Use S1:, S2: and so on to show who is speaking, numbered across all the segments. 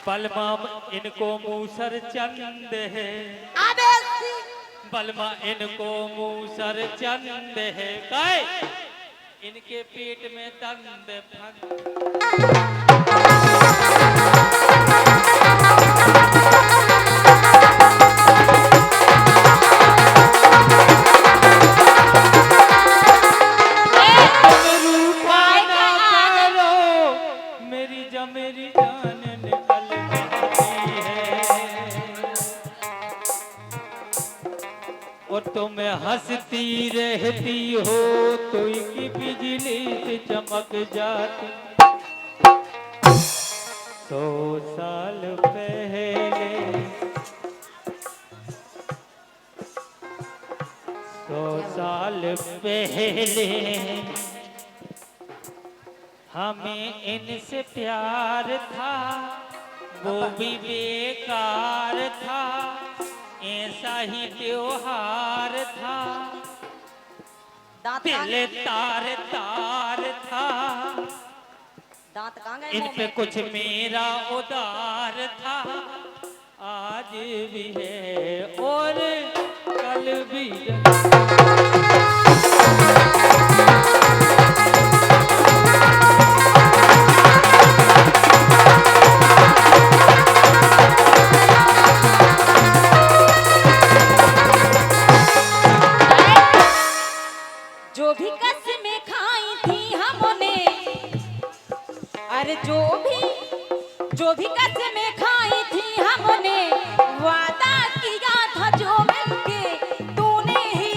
S1: बलमा इनको मूसर चंद है, बलमा इनको मूसर चंद है, काय इनके पेट में तंद फंद। और तुम हंसती रहती हो तो की बिजली से चमक जाती। 100 साल पहले 100 साल पहले हमें इनसे प्यार था, वो भी बेकार था, ऐसा ही त्योहार था, दिल तार तार था, इन पे कुछ मेरा उदार था, आज भी है और कल भी
S2: जो भी कसमें खाई थी हमने, वादा किया था जो मिलके तूने ही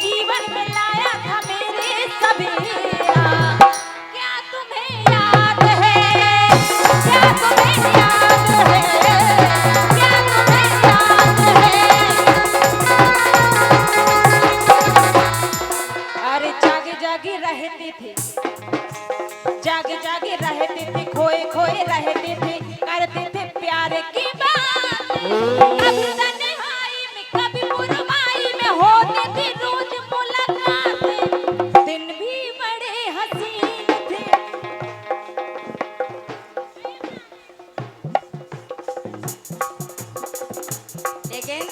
S2: जीवन में लाया था मेरे सवेरा। क्या तुम्हें याद है, क्या तुम्हें याद है, क्या तुम्हें याद है। अरे जागे जागे रहते थे, जागे जागे रहते थे, खोए खोए रहते थे, करते थे प्यार की बात। कभी तन्हाई में कभी बुरमाई में होती थी रोज मुलाकातें, दिन भी बड़े हसीन थे। लेकिन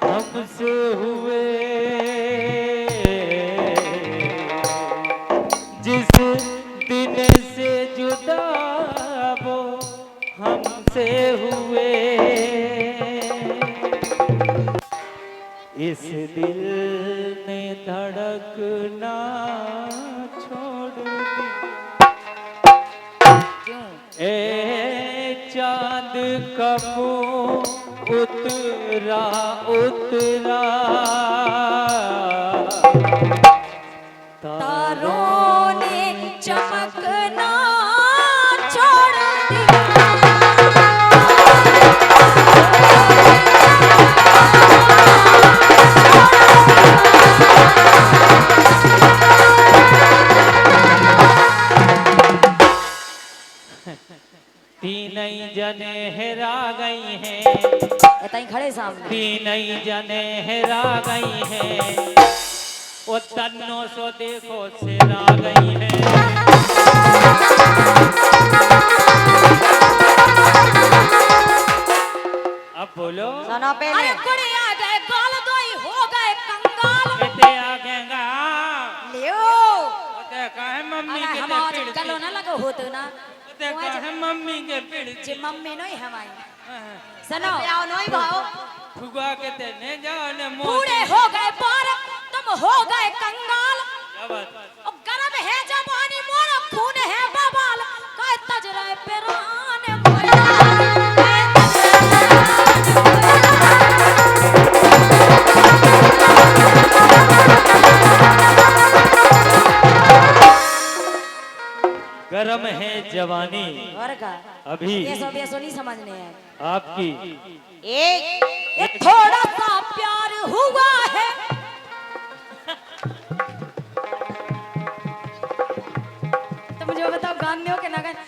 S1: हमसे हुए, जिस दिन से जुदा वो हमसे हुए, इस दिल ने धड़कना छोड़ दी। ए चांद कब उतरा उतरा,
S2: तारों ने चमकना छोड़ दिया।
S1: तीन जने हेरा गई हैं,
S2: खड़े सामने
S1: तीन जने हेरा गई हैं, वो तन्नो सो देखो सिरा गई हैं। अब बोलो
S2: सुनो पहले। अरे कुड़ी आ गए गाल दोई हो गए कंगाल,
S1: कहते आगेगा
S2: लियो
S1: कहते काहे मम्मी के
S2: हमारे
S1: पेड़
S2: गलो ना लगो होतो ना,
S1: कहते काहे मम्मी के पेड़
S2: जे मम्मी नहीं हमारी। सुनो आओ नहीं भाओ,
S1: फुगा कहते ने जाओ ने
S2: पूरे हो गए पार, तुम हो गए कंगाल।
S1: क्या बात,
S2: अब गरम है जवानी मोर, खून है बवाल, कह तजरा पेरान मोर।
S1: गरम है जवानी
S3: और का
S1: अभी
S3: ये सब नहीं समझने हैं।
S1: आपकी
S3: ये थोड़ा सा प्यार हुआ है। तो मुझे बताओ गाने हो के ना गाने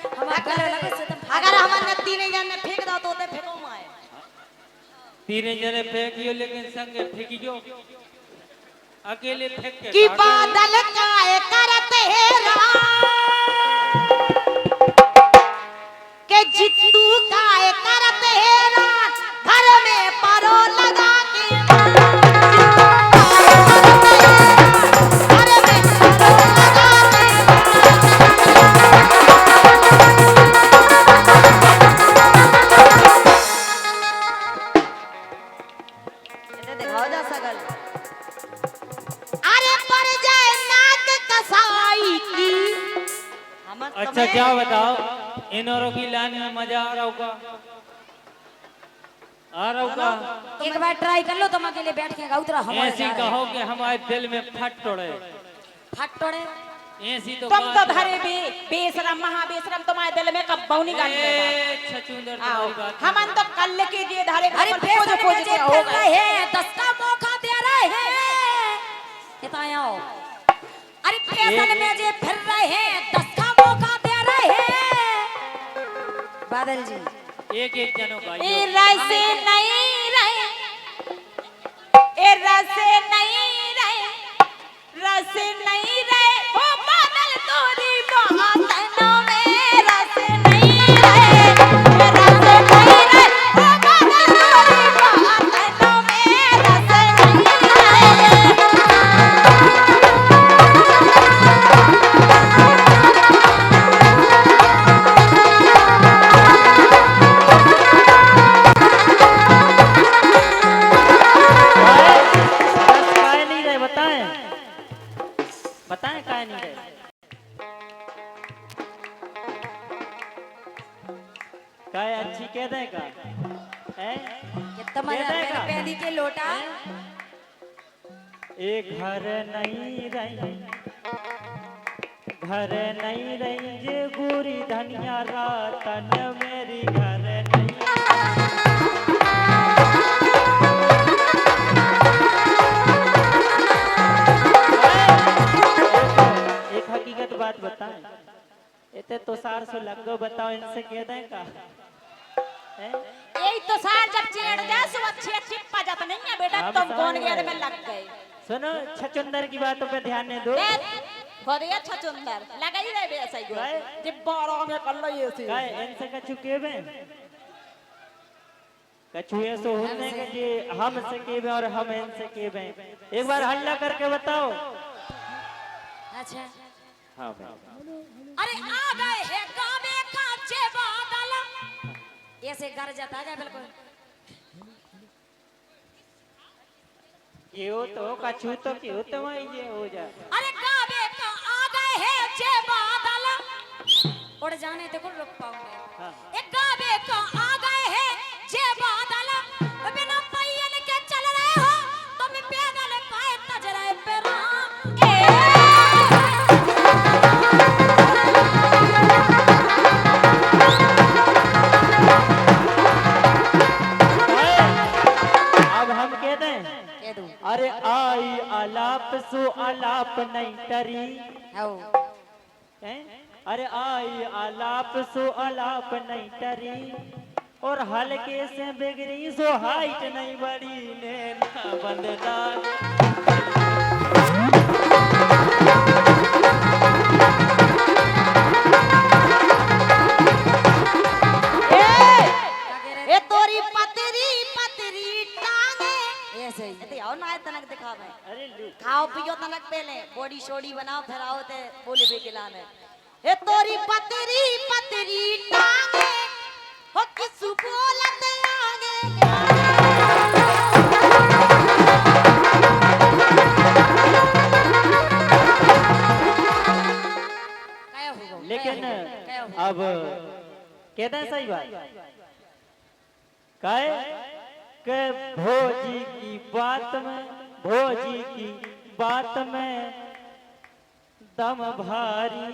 S2: अगर हमारे नत्ती नहीं जाने फेंक दो तो फेंको माए।
S1: तीन जने फेंकियो लेकिन संगे फेंकियो अकेले फेंक के
S2: कि बादल काय करते के जितू काय करते घर में परो लगा के घर में परो लगा के दिखाओ जा सकल। अरे पर जाए नाक कसाई की।
S1: अच्छा क्या बताओ इन औरों की लाइन में मजा आ रहा होगा
S3: एक बार ट्राई कर लो तुम अकेले बैठ के गाओ तेरा हमारे
S1: ऐसी कहो कि हमारे दिल में फट तोड़े
S3: फट तोड़े।
S1: ऐसी तो
S2: तुम तो
S1: बात है।
S2: धरे बेशरम महाबेशरम तुम्हारे दिल में कब बहुनी गाली
S1: ए, छछूंदर तुम्हारी बात नहीं।
S2: हमन तो कल के लिए धारे
S3: अरे
S2: खोज खोज के हो गए
S3: हैं 10 का मौका दे रहे हैं बताया। अरे फैशन में जे फिर रहे हैं 10 का मौका दे रहे हैं। बादल जी
S1: एक जनों का
S2: ए रसे नहीं रहे ए रसे नहीं रहे रसे नहीं रहे ओ बादल तोरी बातों में रसे नहीं रहे ए रसे नहीं रहे ओ बादल तोरी बातों में रसे नहीं रहे।
S1: काय नहीं रहे बताएं बताएं काय नहीं रहे। काय अच्छी कह देगा
S3: कितना मजा मेरे पहली के लोटा
S1: एक घर नहीं रही जे बुरी धनिया रातन मेरी घर नहीं। एक हकीकत बात बताएं इतने तो 400 लगो बताओ इनसे कह दें का
S2: यही तो सार जब चेड़ जा सो अच्छी चिप्पा जाता नहीं है बेटा
S1: अब
S2: तुम कौन
S1: समझ
S2: गया
S1: गए।
S2: में लग गए।
S1: सुनो छचुंदर की बातों पे ध्यान दे दो।
S2: खोदे अच्छा चुंदर लगा ही रहे ऐसा ही
S1: काय?
S2: जे बारह में कर लो ये सी
S1: काय इनसे कछु केबे कछु ऐसो होने के जे हम से केबे और हम इनसे केबे एक बार हल्ला करके बताओ।
S3: अच्छा
S1: हाँ भाई
S3: अरे आ गए हैं गावे काचे बादल ऐसे घर जाता है बिल्कुल
S1: क्यों तो कछु तो क्यों तो वही जे हो जा।
S3: अरे गावे का आ गए हैं जे बादल उड़ जाने देखो रुक पाऊंगे।
S1: हाँ।
S3: एक गावे का आ गए हैं जे बादल बिना पैयल के चल रहे हो तुम पैदल काहे तज रहे पे
S1: अब हम कह दें
S3: कह दूं
S1: अरे आई आलाप सो आलाप नहीं टरी
S3: आओ
S1: हैं? अरे आई आलाप सो आलाप नहीं टरी और हल्के से बिगड़ी सो हाइट नहीं बड़ी नैना बंददार।
S2: ए तोरी पतरी पतरी टांगे
S3: ऐसे ही
S2: एते आओ ना तनक दिखावे
S1: अरे लू
S2: खाओ पियो तनक पहले बॉडी शोडी बनाओ फिर आओ ते बोले बे खिलाने ए तोरी पतरी पतरी टांगे हो किसु बोलत आगे
S3: क्या होगा
S1: लेकिन
S3: क्या होगा
S1: अब कहते हैं सही बात काय के भोजी की बात में भोजी की बात में दम भारी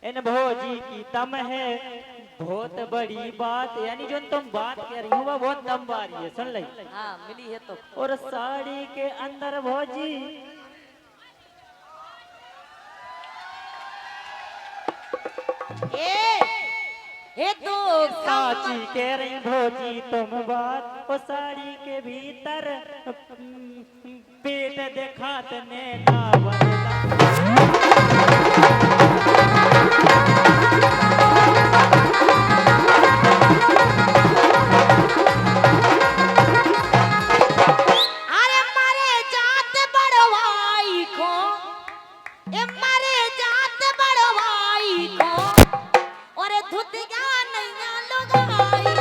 S1: इन भोजी की दम है बहुत बड़ी बात, यानी जो तुम बात कह रही हो वो बहुत दम वाली है, सुन ली।
S3: हाँ मिली है तो।
S1: और साड़ी के अंदर भोजी
S3: ए तो
S1: साची कह रही भोजी तुम बात, वो साड़ी के भीतर पेट दिखात ने ना बनला।
S3: अरे मारे जात बड़वाई को, ए मारे जात बड़वाई को, और धुतिया नैया लुगाई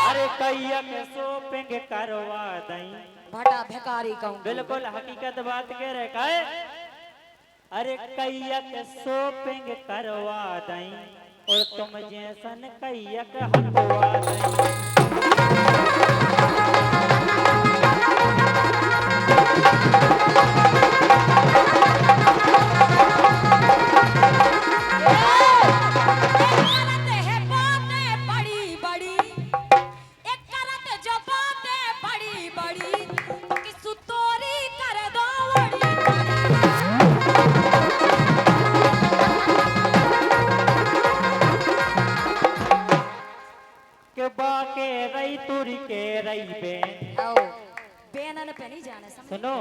S1: अरे कैया के शॉपिंग करवा दई।
S3: भटा भिखारी कहूँ।
S1: बिल्कुल हकीकत बात कह रहे काहे। अरे कैया के शॉपिंग करवा दई और तुम जैसन कैया के हटवा दई।
S3: करत है बातें बड़ी बड़ी, एक करत जो बातें बड़ी बड़ी, कि सुतोरी कर दो बड़ी बड़ी।
S1: के बाके रही तुरी के रही बेन।
S3: आओ बेनन पे नहीं जाने समझ।
S1: सुनो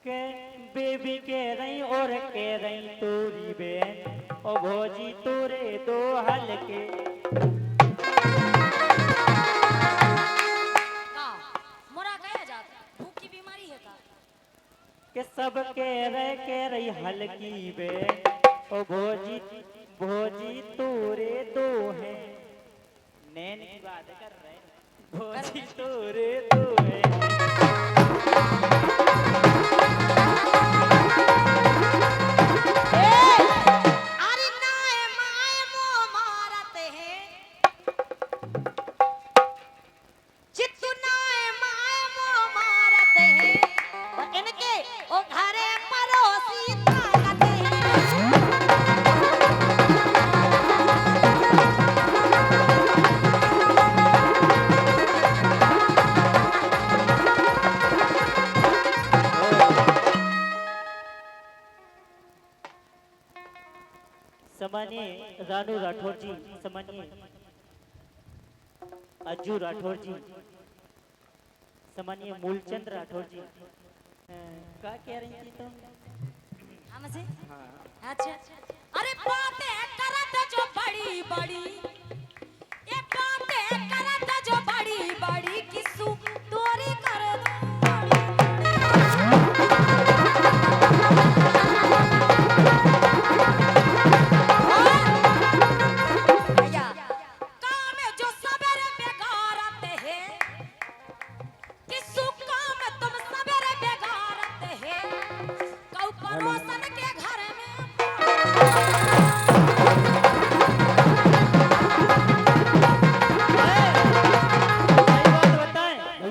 S1: के बेबी के रही और के रही तूरी बेन, ओ भोजी तोरे दो हलके।
S3: का मोरा कहे जात भूख की बीमारी है का।
S1: के सब के रही हल्की बेन, ओ भोजी भोजी तोरे दो हैं। नैन की बात कर रहे हैं। भोजी तोरे दो हैं।
S3: अरे नाय माय मो मारत है, चित्तू नाय माय मो मारत है, और इनके ओ घरे पड़ोसी ताकत है।
S1: सम्मानीय रानू राठौर जी, सम्मानीय अज्जू राठौर जी, सम्मानीय मूलचंद राठौर जी। क्या कह रही थी तुम?
S3: हमसे अच्छा अरे बातें करत जो बड़ी बड़ी, ये बातें करत जो बड़ी बड़ी, किसु तोरी कर दो भैया काम जो सवेरे बेगारत है, किसु काम तुम सवेरे बेगारत है, कौ पड़ोसन के घर में।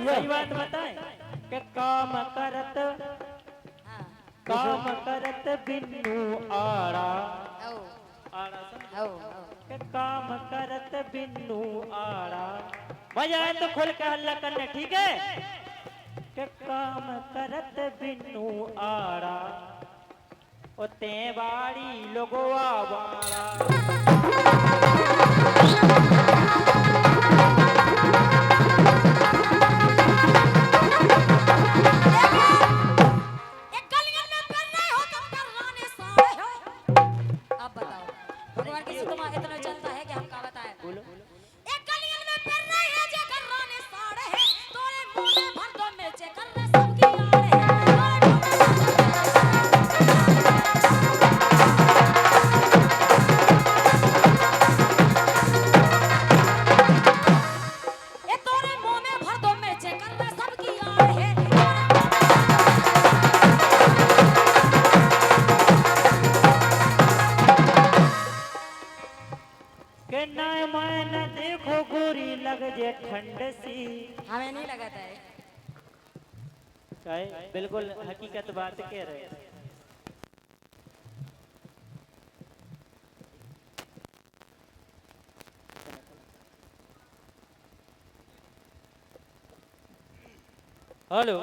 S1: सही बात बताएं कि काम करत बिन्नू आड़ा। आड़ा समझ? के काम करत बिन्नू आड़ा। मजा आए तो खोल के हल्ला करने, ठीक है। के काम करत बिन्नू आड़ा, ओ ते बाड़ी लोगवा वाड़ा।
S3: एक गलियन में फिर रहे हो तुम कर्राने साड़े हो। अब बताओ भगवान की सुतमा इतना चलता है कि हम का बताएं।
S1: बोलो।
S3: एक गलियन में फिर रहे हैं जे कर्राने साड़े हैं, तोरे मुंह में भर दो मिर्चे कर रहे सबकी आड़े हैं, तोरे मुंह में। हमें नहीं लगाता है।
S1: बिल्कुल हकीकत बात कह रहे हैं। हेलो